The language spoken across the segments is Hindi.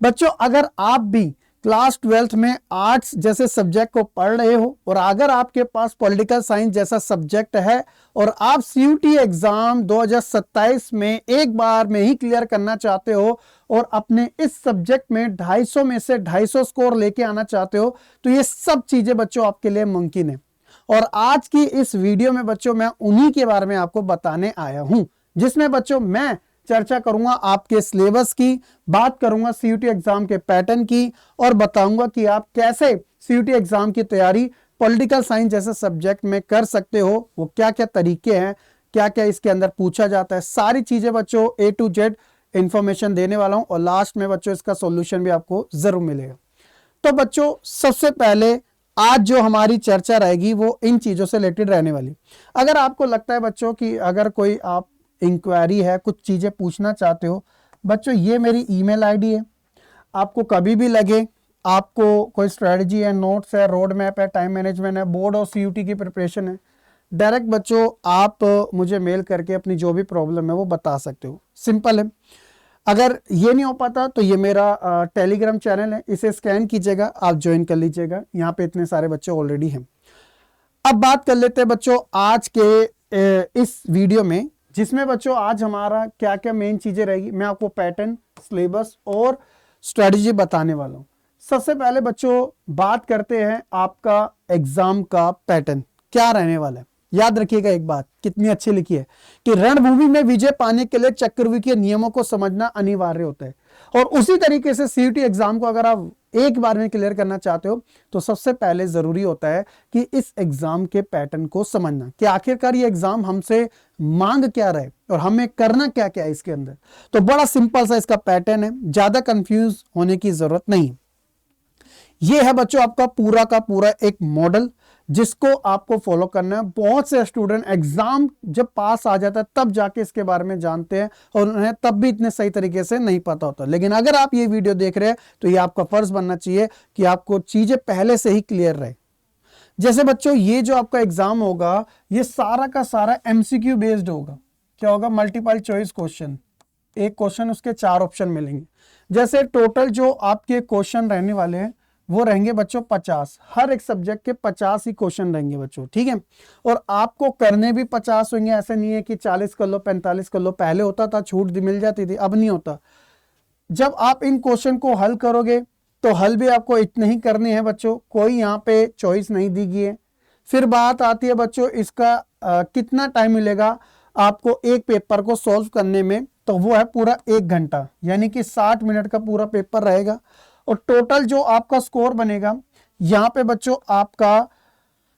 बच्चों अगर आप भी क्लास 12th में आर्ट्स जैसे सब्जेक्ट को पढ़ रहे हो और अगर आपके पास पॉलिटिकल साइंस जैसा सब्जेक्ट है और आप सीयूटी एग्जाम 2027 में एक बार में ही क्लियर करना चाहते हो और अपने इस सब्जेक्ट में 250 में से 250 स्कोर लेके आना चाहते हो, तो ये सब चीजें बच्चों आपके लिए मुमकिन है। और आज की इस वीडियो में बच्चों मैं उन्हीं के बारे में आपको बताने आया हूं, जिसमें बच्चों मैं चर्चा करूंगा आपके सिलेबस की, बात करूंगा सीयूटी एग्जाम के पैटर्न की और बताऊंगा कि आप कैसे सीयूटी एग्जाम की तैयारी पॉलिटिकल साइंस जैसे सब्जेक्ट में कर सकते हो, वो क्या क्या तरीके हैं, क्या क्या इसके अंदर पूछा जाता है, सारी चीजें बच्चों A to Z इंफॉर्मेशन देने वाला हूं और लास्ट में बच्चों इसका सॉल्यूशन भी आपको जरूर मिलेगा। तो बच्चों सबसे पहले आज जो हमारी चर्चा रहेगी वो इन चीजों से रिलेटेड रहने वाली। अगर आपको लगता है बच्चों कि अगर कोई आप इंक्वायरी है, कुछ चीजें पूछना चाहते हो, बच्चों ये मेरी ईमेल आईडी है। आपको कभी भी लगे आपको कोई स्ट्रेटजी है, नोट्स है, रोड मैप है, टाइम मैनेजमेंट है, बोर्ड और सीयूटी की प्रिपरेशन है, डायरेक्ट बच्चों आप मुझे मेल करके अपनी जो भी प्रॉब्लम है वो बता सकते हो। सिंपल है। अगर ये नहीं हो पाता तो ये मेरा टेलीग्राम चैनल है, इसे स्कैन कीजिएगा, आप ज्वाइन कर लीजिएगा, यहाँ पे इतने सारे बच्चे ऑलरेडी हैं। अब बात कर लेते हैं बच्चों आज के इस वीडियो में, जिसमें बच्चों आज हमारा क्या क्या मेन चीजें रहेगी, मैं आपको पैटर्न, सिलेबस और स्ट्रेटजी बताने वाला हूं। सबसे पहले बच्चों बात करते हैं आपका एग्जाम का पैटर्न क्या रहने वाला है। याद रखिएगा एक बात कितनी अच्छी लिखी है कि रणभूमि में विजय पाने के लिए चक्रव्यूह के नियमों को समझना अनिवार्य होता है। और उसी तरीके से सीयूटी एग्जाम को अगर आप एक बार में क्लियर करना चाहते हो तो सबसे पहले जरूरी होता है कि इस एग्जाम के पैटर्न को समझना कि आखिरकार ये एग्जाम हमसे मांग क्या रहे और हमें करना क्या क्या है इसके अंदर। तो बड़ा सिंपल सा इसका पैटर्न है, ज्यादा कंफ्यूज होने की जरूरत नहीं। ये है बच्चों आपका पूरा का पूरा एक मॉडल जिसको आपको फॉलो करना है। बहुत से स्टूडेंट एग्जाम जब पास आ जाता है तब जाके इसके बारे में जानते हैं और उन्हें तब भी इतने सही तरीके से नहीं पता होता। लेकिन अगर आप ये वीडियो देख रहे हैं तो ये आपका फर्ज बनना चाहिए कि आपको चीजें पहले से ही क्लियर रहे। जैसे बच्चों ये जो आपका एग्जाम होगा ये सारा का सारा एमसीक्यू बेस्ड होगा। क्या होगा? Multiple choice question. एक क्वेश्चन उसके 4 ऑप्शन मिलेंगे। जैसे टोटल जो आपके क्वेश्चन रहने वाले हैं वो रहेंगे बच्चों 50। हर एक सब्जेक्ट के 50 ही क्वेश्चन रहेंगे बच्चों, ठीक है। और आपको करने भी 50 होंगे, ऐसे नहीं है कि 40 कर लो 45 कर लो। पहले होता था, छूट मिल जाती थी, अब नहीं होता। जब आप इन क्वेश्चन को हल करोगे तो हल भी आपको इतने ही करने हैं बच्चों, कोई यहाँ पे चॉइस नहीं दी गई है। फिर बात आती है बच्चों इसका कितना टाइम मिलेगा आपको एक पेपर को सॉल्व करने में, तो वो है पूरा 1 घंटा, यानी कि 60 मिनट का पूरा पेपर रहेगा। और टोटल जो आपका स्कोर बनेगा यहाँ पे बच्चों आपका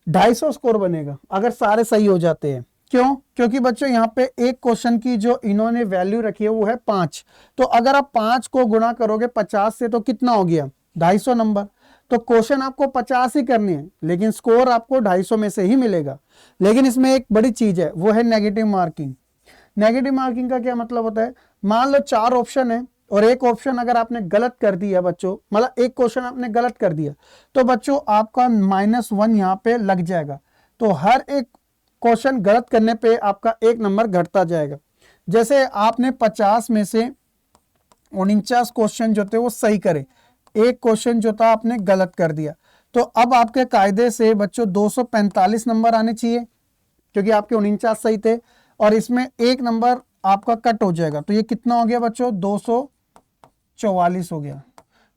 250 स्कोर बनेगा अगर सारे सही हो जाते हैं। क्यों? क्योंकि बच्चों यहाँ पे एक क्वेश्चन की जो इन्होंने वैल्यू रखी है वो है 5। तो अगर आप 5 को गुणा करोगे 50 से तो कितना हो गया? 250 नंबर। तो क्वेश्चन आपको 50 ही करनी है लेकिन स्कोर आपको 250 में से ही मिलेगा। लेकिन इसमें एक बड़ी चीज है, वो है नेगेटिव मार्किंग। नेगेटिव मार्किंग का क्या मतलब होता है? मान लो 4 ऑप्शन है और एक ऑप्शन अगर आपने गलत कर दिया बच्चों, मतलब एक क्वेश्चन आपने गलत कर दिया तो बच्चों आपका -1 यहाँ पे लग जाएगा। तो हर एक क्वेश्चन गलत करने पे आपका 1 नंबर घटता जाएगा। जैसे आपने 50 में से 49 क्वेश्चन जो थे वो सही करे, एक क्वेश्चन जो था आपने गलत कर दिया, तो अब आपके कायदे से बच्चों 245 नंबर आने चाहिए क्योंकि आपके 49 सही थे और इसमें 1 नंबर आपका कट हो जाएगा। तो ये कितना हो गया बच्चों? 244 हो गया।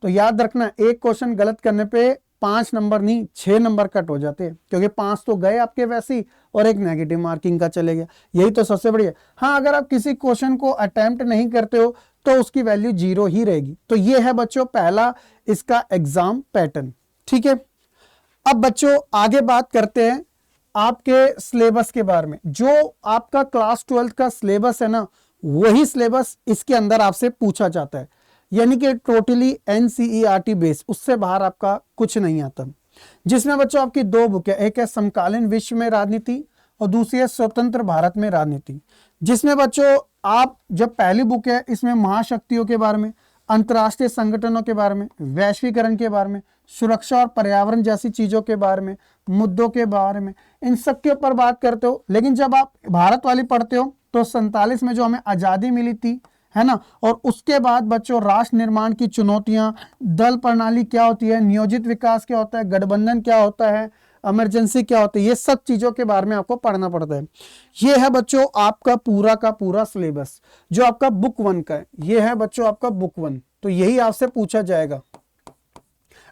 तो याद रखना एक क्वेश्चन गलत करने पे 5 नंबर नहीं 6 नंबर कट हो जाते हैं क्योंकि 5 तो गए आपके वैसे ही और एक नेगेटिव मार्किंग का चले गया। यही तो सबसे बढ़िया। हाँ, अगर आप किसी क्वेश्चन को अटेम्प्ट नहीं करते हो तो उसकी वैल्यू 0 ही रहेगी। तो ये है बच्चों पहला इसका एग्जाम पैटर्न, ठीक है। अब बच्चों आगे बात करते हैं आपके सिलेबस के बारे में। जो आपका क्लास 12 का सिलेबस है ना, वही सिलेबस इसके अंदर आपसे पूछा जाता है, यानी कि टोटली एनसीईआरटी बेस, उससे बाहर आपका कुछ नहीं आता। जिसमें बच्चों आपकी 2 बुक है, एक है समकालीन विश्व में राजनीति और दूसरी है स्वतंत्र भारत में राजनीति। जिसमें बच्चों आप जब पहली बुक है इसमें महाशक्तियों के बारे में, अंतर्राष्ट्रीय संगठनों के बारे में, वैश्वीकरण के बारे में, सुरक्षा और पर्यावरण जैसी चीजों के बारे में, मुद्दों के बारे में, इन सब के ऊपर बात करते हो। लेकिन जब आप भारत वाली पढ़ते हो तो 47 में जो हमें आजादी मिली थी, है ना। और उसके बाद बच्चों राष्ट्र निर्माण की चुनौतियां, दल प्रणाली क्या होती है, नियोजित विकास क्या होता है, गठबंधन क्या होता है, इमरजेंसी क्या होती है, ये सब चीजों के बारे में आपको पढ़ना पड़ता है। ये है बच्चों आपका पूरा का पूरा सिलेबस जो आपका बुक 1 का है। ये है बच्चों आपका बुक 1, तो यही आपसे पूछा जाएगा।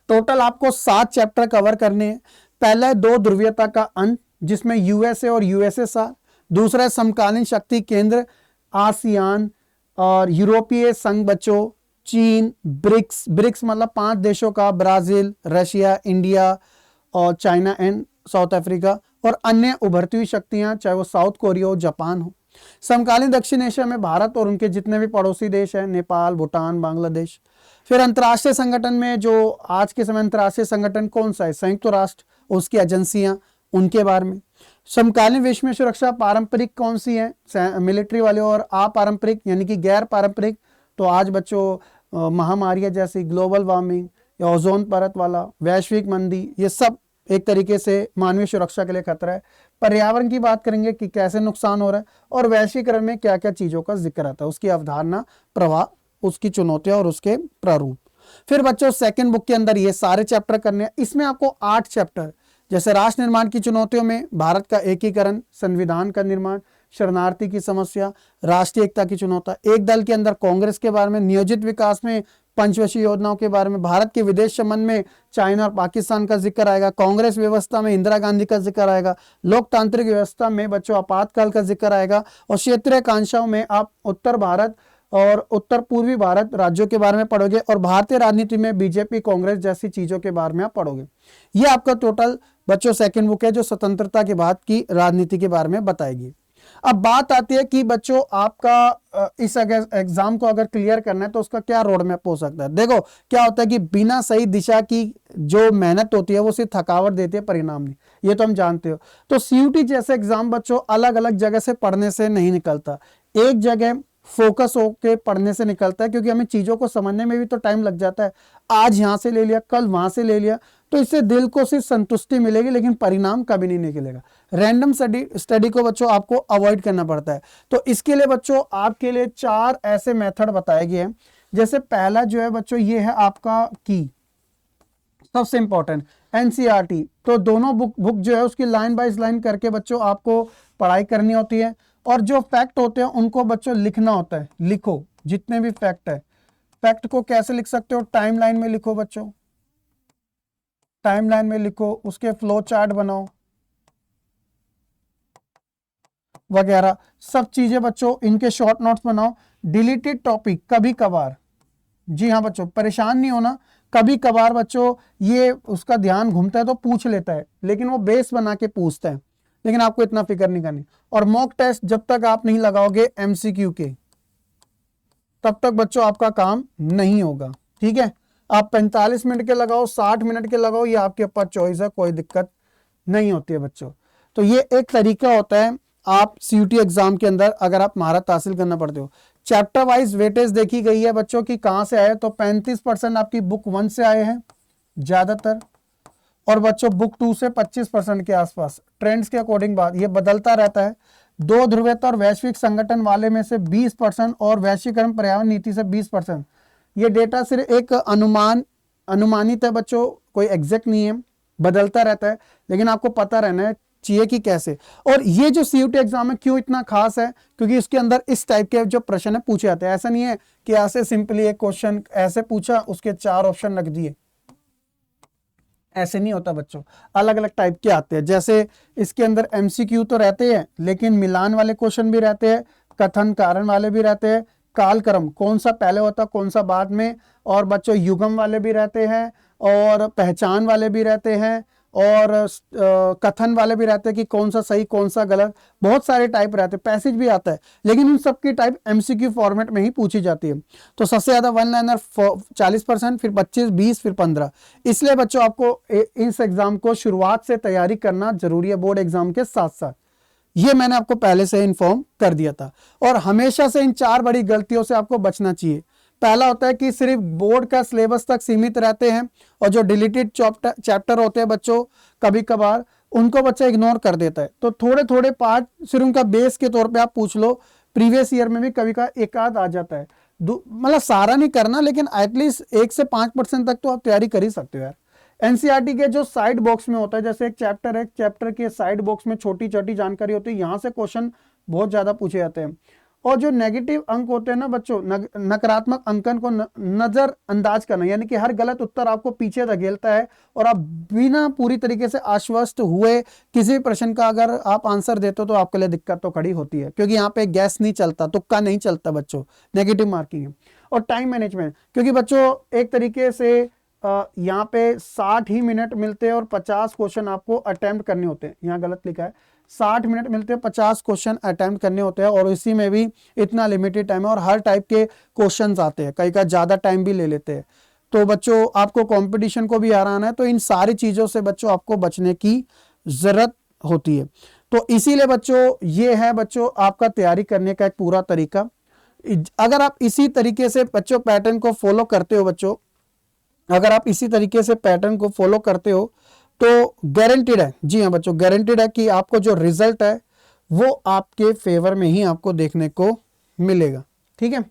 टोटल आपको 7 चैप्टर कवर करने हैं। पहला है 2 ध्रुवीयता का अंत, जिसमें यूएसए और यूएसएसआर। दूसरा है समकालीन शक्ति केंद्र, आसियान और यूरोपीय संघ बच्चों, चीन, ब्रिक्स, ब्रिक्स मतलब 5 देशों का, ब्राजील, रशिया, इंडिया और चाइना एंड साउथ अफ्रीका, और अन्य उभरती हुई शक्तियां, चाहे वो साउथ कोरिया हो, जापान हो। समकालीन दक्षिण एशिया में भारत और उनके जितने भी पड़ोसी देश हैं, नेपाल, भूटान, बांग्लादेश। फिर अंतर्राष्ट्रीय संगठन में जो आज के समय अंतर्राष्ट्रीय संगठन कौन सा है, संयुक्त राष्ट्र, उसकी एजेंसियां, उनके बारे में। समकालीन विश्व में सुरक्षा पारंपरिक कौन सी है, मिलिट्री वाले, और अपारंपरिक यानी कि गैर पारंपरिक, तो आज बच्चों महामारियां जैसी ग्लोबल वार्मिंग या ओजोन परत वाला, वैश्विक मंदी, ये सब एक तरीके से मानवीय सुरक्षा के लिए खतरा है। पर्यावरण की बात करेंगे कि कैसे नुकसान हो रहा है, और वैश्वीकरण में क्या क्या चीजों का जिक्र आता है, उसकी अवधारणा, प्रवाह, उसकी चुनौतियां और उसके प्रारूप। फिर बच्चों सेकंड बुक के अंदर ये सारे चैप्टर करने हैं। इसमें आपको 8 चैप्टर, जैसे राष्ट्र निर्माण की चुनौतियों में भारत का एकीकरण, संविधान का निर्माण, शरणार्थी की समस्या, राष्ट्रीय एकता की चुनौती, एक दल के अंदर कांग्रेस के बारे में, नियोजित विकास में पंचवर्षीय योजनाओं के बारे में, भारत के विदेश संबंध में चाइना और पाकिस्तान का जिक्र आएगा, कांग्रेस व्यवस्था में इंदिरा गांधी का जिक्र आएगा, लोकतांत्रिक व्यवस्था में बच्चों आपातकाल का जिक्र आएगा, और क्षेत्रीय आकांक्षाओं में आप उत्तर भारत और उत्तर पूर्वी भारत राज्यों के बारे में पढ़ोगे, और भारतीय राजनीति में बीजेपी, कांग्रेस जैसी चीजों के बारे में आप पढ़ोगे। ये आपका टोटल बच्चों सेकंड बुक है, जो स्वतंत्रता के बाद की राजनीति के बारे में बताएगी। अब बात आती है कि बच्चों आपका इस एग्जाम को अगर क्लियर करना है तो उसका क्या रोड मैप हो सकता है। देखो क्या होता है कि बिना सही दिशा की जो मेहनत होती है वो सिर्फ थकावट देती है, परिणाम नहीं, ये तो हम जानते हो। तो सीयूटी जैसे एग्जाम बच्चों अलग अलग जगह से पढ़ने से नहीं निकलता, एक जगह फोकस होके पढ़ने से निकलता है, क्योंकि हमें चीजों को समझने में भी तो टाइम लग जाता है। आज यहां से ले लिया, कल वहां से ले लिया, तो इससे दिल को सिर्फ संतुष्टि मिलेगी, लेकिन परिणाम कभी नहीं निकलेगा। रैंडम स्टडी को बच्चों आपको अवॉइड करना पड़ता है। तो इसके लिए बच्चों आपके लिए 4 ऐसे मेथड बताए गए हैं। जैसे पहला जो है बच्चों, ये है आपका की, सबसे इंपॉर्टेंट एनसीईआरटी। तो दोनों बुक जो है उसकी लाइन बाय लाइन करके बच्चों आपको पढ़ाई करनी होती है, और जो फैक्ट होते हैं उनको बच्चों लिखना होता है। लिखो जितने भी फैक्ट है। फैक्ट को कैसे लिख सकते हो, टाइमलाइन में लिखो बच्चों, टाइमलाइन में लिखो, उसके फ्लो चार्ट बनाओ वगैरह सब चीजें बच्चों, इनके शॉर्ट नोट्स बनाओ। डिलीटेड टॉपिक कभी कभार, जी हाँ बच्चों परेशान नहीं होना, कभी कभार बच्चों ये उसका ध्यान घूमता है तो पूछ लेता है, लेकिन वो बेस बना के पूछता है, लेकिन आपको इतना फिक्र नहीं करनी। और मॉक टेस्ट जब तक आप नहीं लगाओगे एमसीक्यू के, तब तक बच्चों आपका काम नहीं होगा, ठीक है। आप 45 मिनट के लगाओ, 60 मिनट के लगाओ, ये आपके ऊपर चॉइस है, कोई दिक्कत नहीं होती है बच्चों। तो ये एक तरीका होता है आप सीयूटी एग्जाम के अंदर अगर आप महारत हासिल करना पड़ते हो। चैप्टर वाइज वेटेज देखी गई है बच्चों की कहां से आए, तो 35% आपकी बुक 1 से आए हैं ज्यादातर, और बच्चों बुक 2 से 25% के आसपास। ट्रेंड्स के अकॉर्डिंग बात ये बदलता रहता है। 2 ध्रुवीयता और वैश्विक संगठन वाले में से 20% और वैश्वीकरण पर्यावरण नीति से 20%। ये डेटा सिर्फ एक अनुमानित है बच्चों, कोई एग्जैक्ट नहीं है, बदलता रहता है, लेकिन आपको पता रहना चाहिए कि कैसे। और ये जो सीयूटी एग्जाम है क्यों इतना खास है, क्योंकि इसके अंदर इस टाइप के जो प्रश्न है पूछे जाते हैं। ऐसा नहीं है कि ऐसे सिंपली एक क्वेश्चन ऐसे पूछा उसके 4 ऑप्शन रख दिए, ऐसे नहीं होता बच्चों, अलग अलग टाइप के आते हैं। जैसे इसके अंदर एमसीक्यू तो रहते हैं, लेकिन मिलान वाले क्वेश्चन भी रहते हैं, कथन कारण वाले भी रहते हैं, कालक्रम कौन सा पहले होता कौन सा बाद में, और बच्चों युग्म वाले भी रहते हैं, और पहचान वाले भी रहते हैं, और कथन वाले भी रहते हैं कि कौन सा सही कौन सा गलत, बहुत सारे टाइप रहते हैं। पैसेज भी आता है, लेकिन उन सबकी टाइप एमसीक्यू फॉर्मेट में ही पूछी जाती है। तो सबसे ज्यादा 1 लाइनर 40%, फिर 25, 20, फिर 15। इसलिए बच्चों आपको इस एग्जाम को शुरुआत से तैयारी करना जरूरी है, बोर्ड एग्जाम के साथ साथ। ये मैंने आपको पहले से इन्फॉर्म कर दिया था। और हमेशा से इन 4 बड़ी गलतियों से आपको बचना चाहिए। पहला होता है कि सिर्फ बोर्ड का सिलेबस तक सीमित रहते हैं, और जो डिलीटेड चैप्टर होते हैं बच्चों कभी कभार उनको बच्चा इग्नोर कर देता है। तो थोड़े थोड़े पार्ट सिर्फ उनका बेस के तौर पे आप पूछ लो, प्रीवियस ईयर में भी कभी का एक आध आ जाता है। मतलब सारा नहीं करना, लेकिन एटलीस्ट 1 से 5% तक तो आप तैयारी कर ही सकते हो यार। एनसीईआरटी के जो साइड बॉक्स में होता है, जैसे एक चैप्टर है, चैप्टर के साइड बॉक्स में छोटी छोटी जानकारी होती है, यहाँ से क्वेश्चन बहुत ज्यादा पूछे जाते हैं। और जो नेगेटिव अंक होते हैं ना बच्चों, नकारात्मक अंकन को नजरअंदाज करना, यानी कि हर गलत उत्तर आपको पीछे धकेलता है और आप बिना पूरी तरीके से आश्वस्त हुए किसी भी प्रश्न का अगर आप आंसर देते हो तो आपके लिए दिक्कत तो खड़ी होती है, क्योंकि यहाँ पे गैस नहीं चलता, तुक्का नहीं चलता बच्चों, नेगेटिव मार्किंग है। और टाइम मैनेजमेंट, क्योंकि बच्चों एक तरीके से यहाँ पे 60 ही मिनट मिलते हैं और 50 क्वेश्चन आपको अटेम्प्ट करने होते हैं। यहाँ गलत लिखा है, 60 मिनट मिलते हैं, 50 क्वेश्चन अटेम्प्ट करने होते हैं, और इसी में भी इतना लिमिटेड टाइम है और हर टाइप के क्वेश्चंस आते हैं, कई का ज़्यादा टाइम भी ले लेते हैं। तो बच्चों आपको कंपटीशन को भी हराना है, तो इन सारी चीज़ों से बच्चों आपको बचने की ज़रूरत होती है। तो इसीलिए बच्चों ये है बच्चों आपका तैयारी करने का एक पूरा तरीका। अगर आप इसी तरीके से बच्चों पैटर्न को फॉलो करते हो बच्चों, अगर आप इसी तरीके से पैटर्न को फॉलो करते हो तो गारंटीड है, जी हाँ बच्चों गारंटीड है कि आपको जो रिजल्ट है वो आपके फेवर में ही आपको देखने को मिलेगा। ठीक है,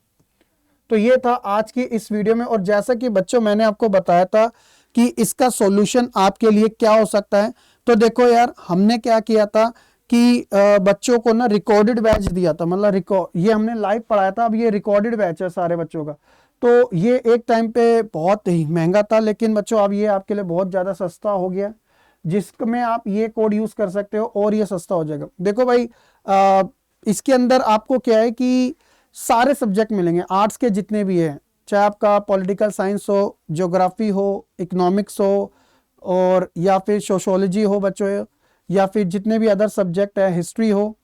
तो ये था आज की इस वीडियो में। और जैसा कि बच्चों मैंने आपको बताया था कि इसका सॉल्यूशन आपके लिए क्या हो सकता है, तो देखो यार हमने क्या किया था कि बच्चों को ना रिकॉर्डेड बैच दिया था, मतलब ये हमने लाइव पढ़ाया था, अब ये रिकॉर्डेड बैच है सारे बच्चों का। तो ये एक टाइम पे बहुत ही महंगा था, लेकिन बच्चों अब ये आपके लिए बहुत ज़्यादा सस्ता हो गया, जिसमें आप ये कोड यूज़ कर सकते हो और ये सस्ता हो जाएगा। देखो भाई इसके अंदर आपको क्या है कि सारे सब्जेक्ट मिलेंगे, आर्ट्स के जितने भी हैं, चाहे आपका पॉलिटिकल साइंस हो, ज्योग्राफी हो, इकोनॉमिक्स हो, और या फिर सोशोलॉजी हो बच्चों, या फिर जितने भी अदर सब्जेक्ट है, हिस्ट्री हो,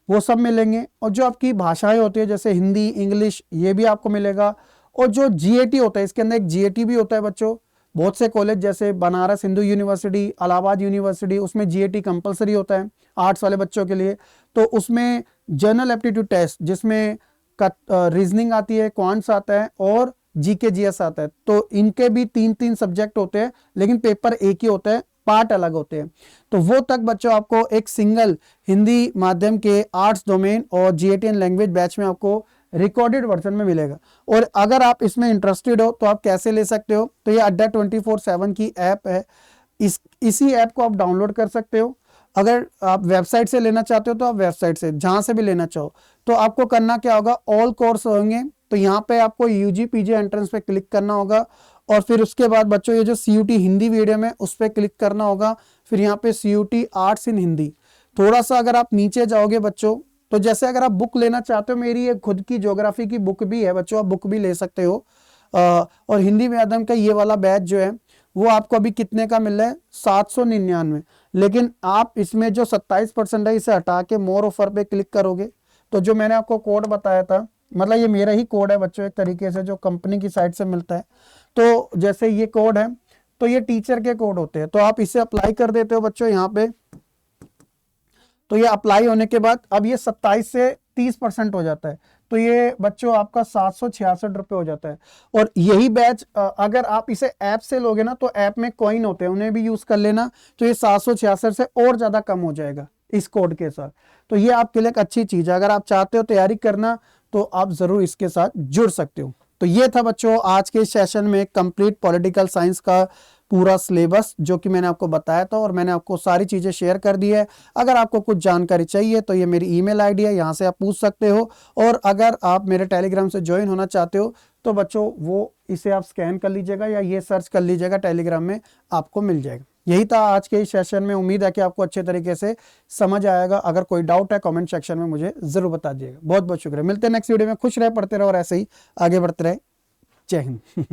वो सब मिलेंगे। और जो आपकी भाषाएं होती है जैसे हिंदी, इंग्लिश, ये भी आपको मिलेगा। और जो जीएटी होता है, इसके अंदर एक जीएटी भी होता है बच्चों, बहुत से कॉलेज जैसे बनारस हिंदू यूनिवर्सिटी, इलाहाबाद यूनिवर्सिटी, उसमें जीएटी कंपलसरी होता है आर्ट्स वाले बच्चों के लिए। तो उसमें जनरल एप्टीट्यूड टेस्ट, जिसमें रीजनिंग आती है, क्वांट्स आता है और जीके जीएस आता है। तो इनके भी 3-3 सब्जेक्ट होते हैं, लेकिन पेपर एक ही होता है, पार्ट अलग होते हैं। तो वो तक बच्चों आपको एक सिंगल हिंदी माध्यम के आर्ट्स डोमेन और जीएटी एंड लैंग्वेज बैच में आपको रिकॉर्डेड वर्जन में मिलेगा। और अगर आप इसमें इंटरेस्टेड हो तो आप कैसे ले सकते हो, तो ये अड्डा 24/7 की ऐप है, इसी ऐप को आप डाउनलोड कर सकते हो। अगर आप वेबसाइट से लेना चाहते हो तो आप वेबसाइट से, जहां से भी लेना चाहो, तो आपको करना क्या होगा, ऑल कोर्स होंगे, तो यहाँ पे आपको यूजी पीजी एंट्रेंस पे क्लिक करना होगा, और फिर उसके बाद बच्चों ये जो सीयूटी हिंदी मीडियम है उस पर क्लिक करना होगा। फिर यहाँ पे सीयूटी आर्ट्स इन हिंदी, थोड़ा सा अगर आप नीचे जाओगे बच्चों, तो जैसे अगर आप बुक लेना चाहते हो, मेरी एक खुद की ज्योग्राफी की बुक भी है बच्चों, आप बुक भी ले सकते हो। और हिंदी माध्यम का ये वाला बैच जो है वो आपको अभी कितने का मिल रहा है, 799। लेकिन आप इसमें जो 27% है इसे हटा के मोर ऑफर पे क्लिक करोगे, तो जो मैंने आपको कोड बताया था, मतलब ये मेरा ही कोड है बच्चों एक तरीके से, जो कंपनी की साइट से मिलता है। तो जैसे ये कोड है, तो ये टीचर के कोड होते हैं, तो आप इसे अप्लाई कर देते हो बच्चों यहाँ पे। तो ये अप्लाई होने के बाद अब ये 27 से 30% हो जाता है, तो ये बच्चों आपका 766 रुपये हो जाता है। और यही बैच अगर आप इसे ऐप से लोगे ना, तो ऐप में कॉइन होते हैं, उन्हें भी यूज कर लेना, तो ये 766 से और ज्यादा कम हो जाएगा इस कोड के साथ। तो ये आपके लिए एक अच्छी चीज है, अगर आप चाहते हो तैयारी करना तो आप जरूर इसके साथ जुड़ सकते हो। तो ये था बच्चों आज के सेशन में कंप्लीट पॉलिटिकल साइंस का पूरा सिलेबस जो कि मैंने आपको बताया था, और मैंने आपको सारी चीज़ें शेयर कर दी है। अगर आपको कुछ जानकारी चाहिए तो ये मेरी ईमेल आईडी है, यहाँ से आप पूछ सकते हो। और अगर आप मेरे टेलीग्राम से ज्वाइन होना चाहते हो तो बच्चों वो इसे आप स्कैन कर लीजिएगा या ये सर्च कर लीजिएगा, टेलीग्राम में आपको मिल जाएगा। यही था आज के इस सेशन में, उम्मीद है कि आपको अच्छे तरीके से समझ आएगा। अगर कोई डाउट है कमेंट सेक्शन में मुझे जरूर बता दीजिएगा। बहुत बहुत शुक्रिया, मिलते हैं नेक्स्ट वीडियो में। खुश रहे, पढ़ते रहे और ऐसे ही आगे बढ़ते रहे। जय हिंद।